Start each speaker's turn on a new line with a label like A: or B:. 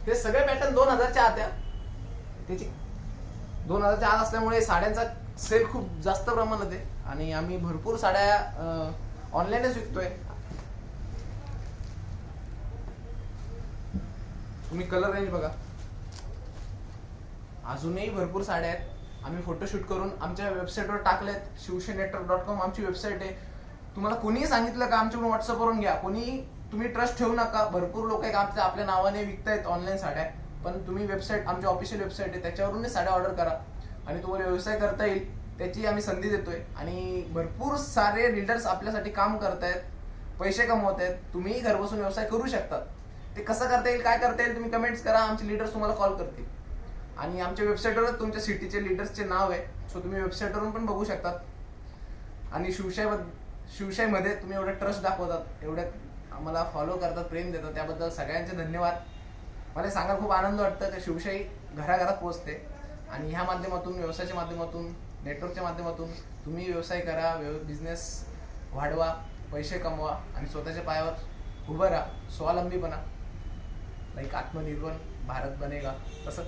A: हे सगळे पॅटर्न 2000च्या आत आहे. त्याची 2000च्या आत असल्यामुळे साड्यांचा सेल खूप जास्त प्रमाणात आहे आणि आम्ही भरपूर साड्या ऑनलाईनच विकतोय. तुम्ही कलर रेंज बघा, अजूनही भरपूर साड्या आहेत. आम्ही फोटोशूट करून आमच्या वेबसाईटवर टाकलेत. shivshainetwork.com आमची वेबसाईट आहे. तुम्हाला कोणीही सांगितलं का आमच्याकडून व्हॉट्सअपवरून घ्या, कोणी तुम्ही ट्रस्ट ठेवू नका. भरपूर लोक आहेत आपल्या नावाने विकतायत ऑनलाईन साड्या, पण तुम्ही वेबसाईट, आमची ऑफिशियल वेबसाईट आहे, त्याच्यावरून साड्या ऑर्डर करा आणि तुम्हाला व्यवसाय करता येईल त्याची आम्ही संधी देतोय. आणि भरपूर सारे लीडर्स आपल्यासाठी काम करतायत, पैसे कमवत आहेत. तुम्हीही घर बसून व्यवसाय करू शकतात. ते कसं करता येईल, काय करता येईल, तुम्ही कमेंट्स करा. आमचे लीडर्स तुम्हाला कॉल करतील आणि आमच्या वेबसाईटवर तुमच्या सिटीचे लीडर्सचे नाव आहे, सो तुम्ही वेबसाईटवरून पण बघू शकतात. आणि शिवशाहीमध्ये तुम्ही एवढं ट्रस्ट दाखवतात, एवढे आम्हाला फॉलो करतात, प्रेम देतात, त्याबद्दल सगळ्यांचे धन्यवाद. मला सांगायला खूप आनंद वाटतं की शिवशाही घराघरात पोहोचते आणि ह्या माध्यमातून, व्यवसायाच्या माध्यमातून, नेटवर्कच्या माध्यमातून तुम्ही व्यवसाय करा, बिझनेस वाढवा, पैसे कमवा आणि स्वतःच्या पायावर उभं राहा. स्वावलंबी बना. लाईक आत्मनिर्भर भारत बनेगा तसं